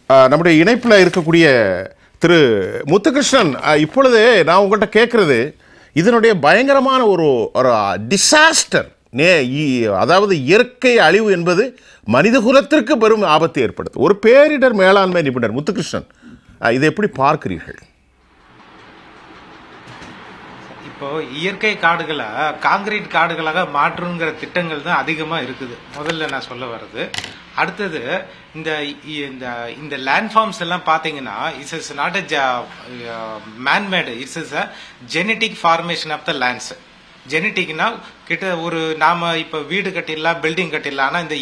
நம்முடைய இணைப்பில் இருக்கக்கூடிய திரு முத்துகிருஷ்ணன், இப்பொழுது நான் உங்கள்கிட்ட கேட்குறது, இதனுடைய பயங்கரமான ஒரு ஒரு டிசாஸ்டர், அதாவது இயற்கை அழிவு என்பது மனித குலத்திற்கு பெரும் ஆபத்தை ஏற்படுது. ஒரு பேரிடர் மேலாண்மை நிபுணர் முத்துகிருஷ்ணன், இதை எப்படி பார்க்கிறீர்கள்? இப்போ இயற்கை காடுகளை காங்கிரீட் காடுகளாக மாற்றுங்கிற திட்டங்கள் தான் அதிகமாக இருக்குது. முதல்ல நான் சொல்ல வர்றது. அடுத்தது இந்த இந்த இந்த லேண்ட்ஃபார்ம்ஸ் எல்லாம் பார்த்தீங்கன்னா it's is not a manmade, it's is a genetic formation of the lands. ஜெனட்டிக்னா கிட்ட ஒரு நாம இப்ப வீடு கட்டிடலாம், பில்டிங் கட்டிடலாம், ஆனா இந்த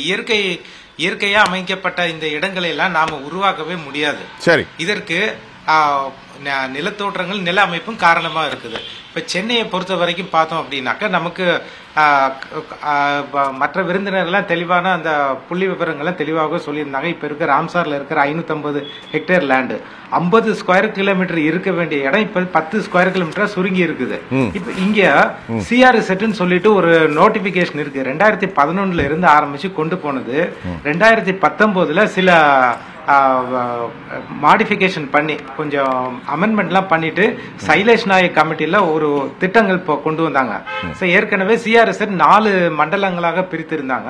இயற்கையா அமைக்கப்பட்ட இந்த இடங்களை எல்லாம் நாம உருவாக்கவே முடியாது. சரி, இதற்கு நிலத்தோற்றங்கள் நில அமைப்பும் காரணமா இருக்குது. இப்ப சென்னையை பொறுத்த வரைக்கும் பார்த்தோம் அப்படின்னாக்கா நமக்கு மற்ற விருந்தினர்கள்லாம் தெளிவான அந்த புள்ளி விவரங்கள்லாம் தெளிவாக சொல்லியிருந்தாங்க. இப்ப இருக்கிற ராம்சார்ல இருக்கிற 550 ஹெக்டேர் லேண்டு 50 ஸ்கொயர் கிலோமீட்டர் இருக்க வேண்டிய இடம் இப்ப 10 ஸ்கொயர் கிலோமீட்டர் சுருங்கி இருக்குது. இப்ப இங்க சிஆர் செட்னு சொல்லிட்டு ஒரு நோட்டிபிகேஷன் இருக்கு. 2011 இருந்து ஆரம்பிச்சு கொண்டு போனது 2019 சில மாடிஃபிகேஷன் பண்ணி கொஞ்சம் அமெண்ட்மெண்ட்லாம் பண்ணிட்டு சைலேஷ் நாயக் கமிட்டியில ஒரு திட்டங்கள் கொண்டு வந்தாங்க. ஏற்கனவே சிஆர்எஸ் 4 மண்டலங்களாக பிரித்திருந்தாங்க.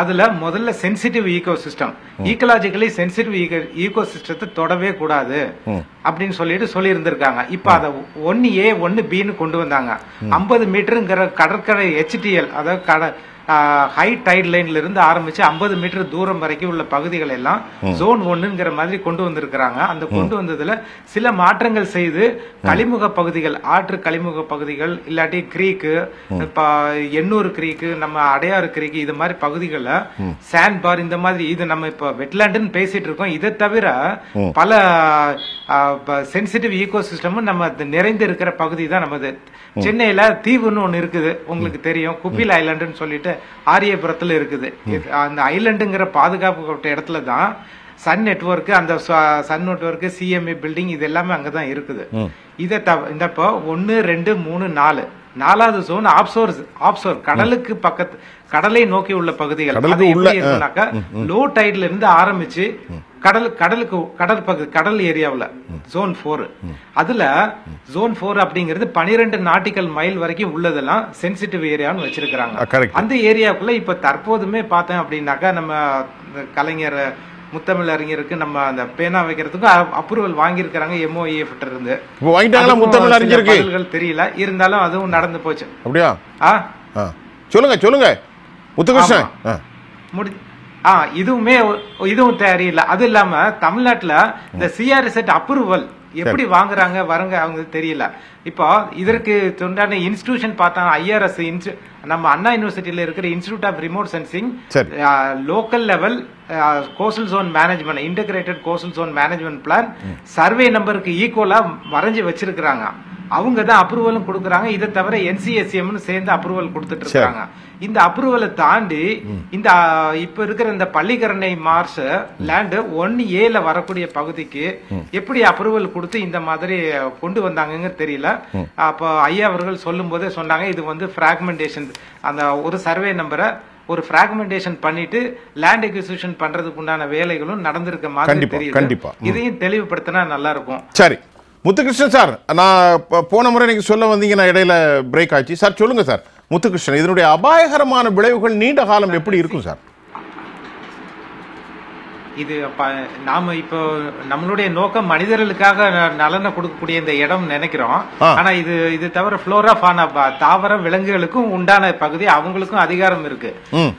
அதுல முதல்ல sensitive eco system, ecologically sensitive eco சிஸ்டத்தை தொடவே கூடாது அப்படின்னு சொல்லி இருந்திருக்காங்க. இப்ப அதை 1A 1Bன்னு கொண்டு வந்தாங்க. 50 மீட்டருங்கிற கடற்கரை HTL, அதாவது ஹை டைட் லைன்ல இருந்து ஆரம்பிச்சு 50 மீட்டர் தூரம் வரைக்கும் உள்ள பகுதிகள் எல்லாம் ஜோன் 1ங்கிற மாதிரி கொண்டு வந்திருக்கிறாங்க. அந்த கொண்டு வந்ததுல சில மாற்றங்கள் செய்து கழிமுக பகுதிகள், ஆற்று கழிமுக பகுதிகள், இல்லாட்டி கிரீக்கு, எண்ணூறு கிரீக்கு, நம்ம அடையாறு கிரீக்கு, இது மாதிரி பகுதிகள்ல சாண்ட் பார், இந்த மாதிரி இது நம்ம இப்ப வெட்லாண்டுன்னு பேசிட்டு இருக்கோம். இதை தவிர பல சென்சிட்டிவ் ஈகோ சிஸ்டமும் நம்ம நிறைந்து இருக்கிற பகுதி தான் நமது. சென்னையில தீவுன்னு ஒண்ணு இருக்குது, உங்களுக்கு தெரியும், குப்பில் ஐலாண்டுன்னு சொல்லிட்டு ஆரியபுரத்துல இருக்குது. அந்த ஐலண்டுங்கிற பாதுகாப்பு இடத்துல தான் சன் நெட்வொர்க், அந்த சன் நெட்வொர்க், சிஎம்ஏ பில்டிங், இது எல்லாமே அங்கதான் இருக்குது. இதை இந்த 1 2 3 4 4வது ஜோன் ஆப்சோர் கடலுக்கு பக்கத்து, கடலை நோக்கி உள்ள பகுதிகள். லோ டைட்ல இருந்து ஆரம்பிச்சு கடல் ஏரியாவில் ஜோன் 4. அதுல ஜோன் 4 அப்படிங்கிறது 12 நாட்டிக்கல் மைல் வரைக்கும் உள்ளதெல்லாம் சென்சிட்டிவ் ஏரியான்னு வச்சிருக்காங்க. அந்த ஏரியாவுக்குள்ள இப்ப தற்போதுமே பார்த்தேன் அப்படின்னாக்கா நம்ம கலைஞர் முத்தமிழ் அறிஞருக்கு நம்ம அந்த பேனா வைக்கிறதுக்கும் அப்ரூவல் வாங்கியிருக்கிறாங்க MOEF இருந்து. தெரியல, இருந்தாலும் அதுவும் நடந்து போச்சு. அப்படியா? சொல்லுங்க முத்துகிருஷ்ணன். இதுவும் தெரியல. அது இல்லாம தமிழ்நாட்டுல இந்த சிஆர்எஸ் அப்ரூவல் எப்படி வாங்குறாங்க வரங்க அவங்க தெரியல. இப்போ இதற்கு உண்டான இன்ஸ்டிடியூஷன் பார்த்தா IRS, நம்ம அண்ணா யூனிவர்சிட்டியில இருக்கிற institute of remote sensing, local level coastal zone management, integrated coastal zone management plan survey நம்பருக்கு ஈக்குவலா வரைஞ்சு வச்சிருக்கிறாங்க. அவங்க தான் அப்ரூவலும் கொடுக்குறாங்க. இதை தவிர NCSM சேர்ந்து அப்ரூவல் கொடுத்துட்டு இருக்காங்க. இந்த அப்ரூவலை தாண்டி இந்த இப்ப இருக்கிற இந்த பள்ளிக்கரணை மார்ஷ் லேண்ட் 1A வரக்கூடிய பகுதிக்கு எப்படி அப்ரூவல் கொடுத்து இந்த மாதிரி கொண்டு வந்தாங்க தெரியல. அப்போ ஐயா அவர்கள் சொல்லும் போதே சொன்னாங்க, இது வந்து பிராக்மெண்டேஷன், அந்த ஒரு சர்வே நம்பரை ஒரு பிராக்மெண்டேஷன் பண்ணிட்டு லேண்ட் எக்விசிஷன் பண்றதுக்கு உண்டான வேலைகளும் நடந்திருக்க மாதிரி தெரியும். இதையும் தெளிவுபடுத்தினா நல்லா இருக்கும். சரி முத்துகிருஷ்ணன் சார், நான் போன முறை நீங்க சொல்ல வந்தீங்க, நான் இடையில பிரேக் ஆச்சு சார். சொல்லுங்க சார் முத்துகிருஷ்ணன், இதனுடைய அபாயகரமான விளைவுகள் நீண்ட காலம் எப்படி இருக்கும் சார்? இது நாம இப்போ நம்மளுடைய நோக்கம் மனிதர்களுக்காக நலனை கொடுக்கக்கூடிய இந்த இடம் நினைக்கிறோம். ஆனா இது தவிர புளோரா ஃபானா, தாவர விலங்குகளுக்கும் உண்டான பகுதி, அவங்களுக்கும் அதிகாரம் இருக்கு.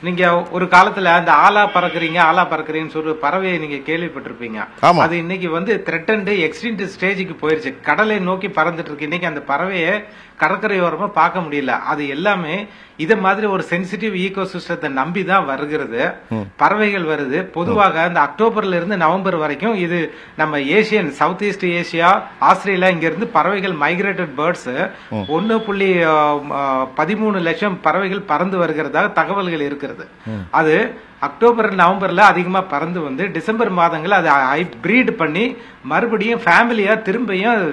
நீங்க ஒரு காலத்துல அந்த ஆலா பறக்குறீங்கன்னு சொல்லி பறவையை நீங்க கேள்விப்பட்டிருப்பீங்க. அது இன்னைக்கு வந்து த்ரெட்டன்டு எக்ஸ்டிங்க்ட் ஸ்டேஜுக்கு போயிருச்சு. கடலை நோக்கி பறந்துட்டு இருக்கு. இன்னைக்கு அந்த பறவையை கடற்கரையோரமா பார்க்க முடியல. அது எல்லாமே இத மாதிரி ஒரு சென்சிட்டிவ் ஈகோ சிஸ்டத்தை நம்பிதான் வருகிறது. பறவைகள் வருது. பொதுவாக இந்த அக்டோபர்ல இருந்து நவம்பர் வரைக்கும் இது நம்ம Asian, south east Asia, Australia, இங்க இருந்து பறவைகள் மைக்ரேட்டட் பேர்ட்ஸ் 1.13 லட்சம் பறவைகள் பறந்து வருகிறதாக தகவல்கள் இருக்கிறது. அது அக்டோபர் நவம்பர்ல அதிகமா பறந்து வந்து டிசம்பர் மாதங்கள் அது பிரீட் பண்ணி மறுபடியும் ஃபேமிலியா திரும்பியும்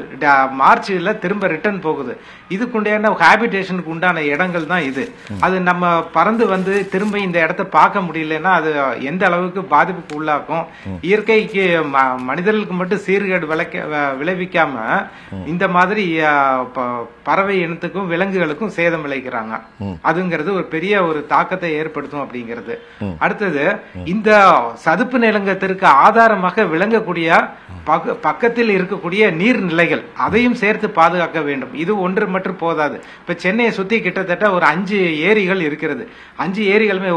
மார்ச்ல திரும்ப ரிட்டர்ன் போகுது. இதுக்குண்டான ஹேபிடேஷனுக்கு உண்டான இடங்கள் தான் இது. அது நம்ம பறந்து வந்து திரும்ப இந்த இடத்த பார்க்க முடியலன்னா அது எந்த அளவுக்கு பாதிப்புக்கு உள்ளாக்கும். இயற்கைக்கு மனிதர்களுக்கு மட்டும் சீர்கேடு விளைவிக்காம இந்த மாதிரி பறவை இனத்துக்கும் விலங்குகளுக்கும் சேதம் விளைக்கிறாங்க. அதுங்கிறது ஒரு பெரிய ஒரு தாக்கத்தை ஏற்படுத்தும் அப்படிங்கிறது. அடுத்தது இந்த சதுப்பு நிலங்கத்திற்கு ஆதாரமாக விளங்கக்கூடிய பக்கத்தில் இருக்கக்கூடிய நீர்நிலைகள் அதையும் சேர்த்து பாதுகாக்க வேண்டும். இது ஒன்று மட்டும் போதாது. இப்ப சென்னையை சுத்தி கிட்டத்தட்ட ஒரு 5 ஏரிகள் இருக்கிறது. 5 ஏரிகளுமே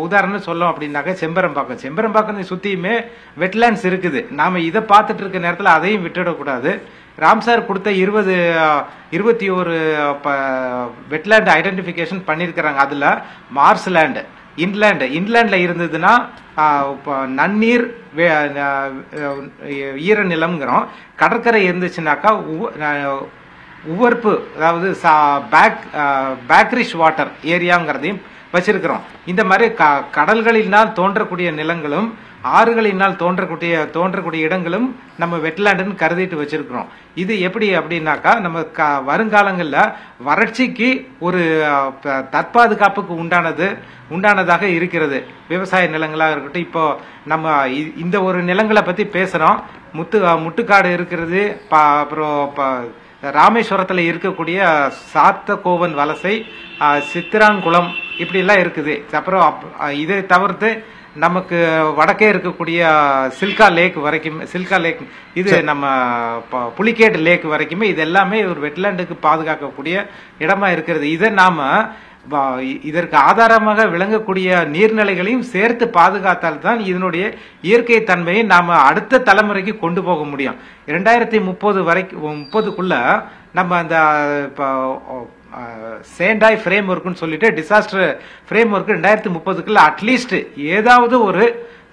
உதாரணம் சொல்லலாம் அப்படின்னாக்க செம்பரம்பாக்கம் சுத்தியுமே வெட்லேண்ட்ஸ் இருக்குது. நாம இதை பார்த்துட்டு இருக்க நேரத்தில் அதையும் விட்டுடக்கூடாது. ராம்சார் கொடுத்த 21 வெட்லேண்ட் ஐடென்டிபிகேஷன் பண்ணிருக்கிறாங்க. அதுல மார்ஸ்லேண்ட் இன்லேண்ட்ல இருந்ததுன்னா நன்னீர் ஈரநிலம்ங்கிறோம். கடற்கரை இருந்துச்சுனாக்கா உவர்ப்பு, அதாவது பேக்ரிஷ் வாட்டர் ஏரியாங்கிறதையும் வச்சிருக்கிறோம். இந்த மாதிரி கடல்களினால் தோன்றக்கூடிய நிலங்களும் ஆறுகளினால் தோன்றக்கூடிய இடங்களும் நம்ம வெட்லேண்டுன்னு கருதிட்டு வச்சிருக்கிறோம். இது எப்படி அப்படின்னாக்கா நம்ம வருங்காலங்களில் வறட்சிக்கு ஒரு தற்பாதுகாப்புக்கு உண்டானதாக இருக்கிறது. விவசாய நிலங்களாக இருக்கட்டும். இப்போ நம்ம இந்த ஒரு நிலங்களை பத்தி பேசுறோம். முட்டுக்காடு இருக்கிறது. அப்புறம் ராமேஸ்வரத்தில் இருக்கக்கூடிய சாத்தகோவன் வலசை, சித்திராங்குளம் இப்படி எல்லாம் இருக்குது. அப்புறம் இதை தவிர்த்து நமக்கு வடக்கே இருக்கக்கூடிய சில்கா லேக் இது நம்ம புலிகேட் லேக் வரைக்குமே இது எல்லாமே ஒரு வெட்லேண்டுக்கு பாதுகாக்கக்கூடிய இடமா இருக்கிறது. இதை நாம இதற்கு ஆதாரமாக விளங்கக்கூடிய நீர்நிலைகளையும் சேர்த்து பாதுகாத்தால் தான் இதனுடைய இயற்கை தன்மையை நாம அடுத்த தலைமுறைக்கு கொண்டு போக முடியும். 2030க்குள்ள நம்ம அந்த சேண்டாய் ஃப்ரேம் ஒர்க்னு சொல்லிட்டு டிசாஸ்டர் ஃப்ரேம் ஒர்க் 2030க்குள்ள அட்லீஸ்ட் ஏதாவது ஒரு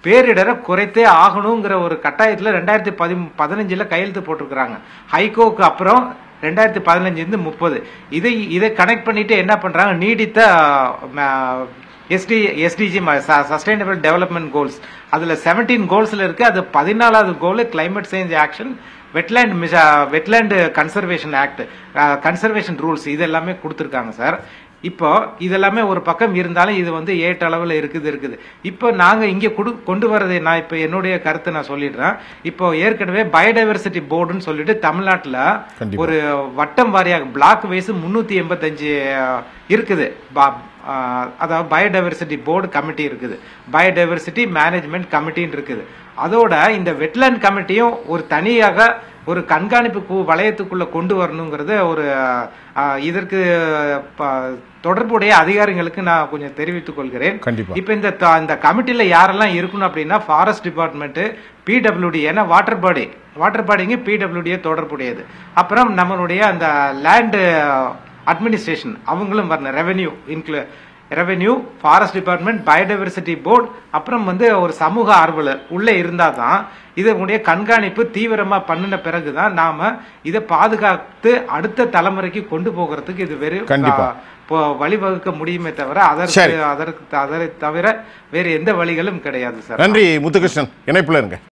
பேரிடரை குறைத்தே ஆகணுங்கிற ஒரு கட்டாயத்தில் 2015 கையெழுத்து போட்டிருக்கிறாங்க. ஹைகோக்கு அப்புறம் 2015 30 இதை கனெக்ட் பண்ணிட்டு என்ன பண்றாங்க, நீடித்த எஸ்டிஜி சஸ்டைனபிள் டெவலப்மெண்ட் கோல்ஸ், அதுல 17 கோல்ஸ்ல இருக்கு. அது 14வது goal climate change action, wetland conservation act, conservation rules இது எல்லாமே கொடுத்துருக்காங்க சார். இப்போ இதெல்லாமே ஒரு பக்கம் இருந்தாலும் இது வந்து ஏற்றளவில் இருக்குது. இப்போ நாங்க இங்க கொண்டு வரதை நான் இப்ப என்னுடைய கருத்தை நான் சொல்லிடுறேன். இப்போ ஏற்கனவே பயோடைவர்சிட்டி போர்டுன்னு சொல்லிட்டு தமிழ்நாட்டில் ஒரு வட்டம் வாரியாக பிளாக் வைஸ் 385 இருக்குது. அதாவது பயோடைவர்சிட்டி போர்டு கமிட்டி இருக்குது, பயோடைவர்சிட்டி மேனேஜ்மெண்ட் கமிட்டின்னு இருக்குது. அதோட இந்த வெட்லேண்ட் கமிட்டியும் ஒரு தனியாக ஒரு கண்காணிப்பு வளையத்துக்குள்ள கொண்டு வரணுங்கிறது ஒரு இதற்கு தொடர்புடைய அதிகாரிகளுக்கு நான் கொஞ்சம் தெரிவித்துக் கொள்கிறேன். இப்ப இந்த கமிட்டியில யாரெல்லாம் இருக்கணும் அப்படின்னா ஃபாரஸ்ட் டிபார்ட்மெண்ட், பிடபிள்யூடி, ஏன்னா வாட்டர் பாடிங்க பிடபிள்யூடியே தொடர்புடையது. அப்புறம் நம்மளுடைய அந்த லேண்ட் அட்மினிஸ்ட்ரேஷன் அவங்களும் வரணும். Revenue, forest department, biodiversity board, அப்புறம் வந்து ஒரு சமூக ஆர்வலர் உள்ள இருந்தாதான் இதனுடைய கண்காணிப்பு தீவிரமா பண்ணின பிறகுதான் நாம இதை பாதுகாத்து அடுத்த தலைமுறைக்கு கொண்டு போகிறதுக்கு இது வெறும் வழிவகுக்க முடியுமே தவிர அதற்கு தவிர வேற எந்த வழிகளும் கிடையாது சார். நன்றி முத்துகிருஷ்ணன், இணைப்புல இருங்க.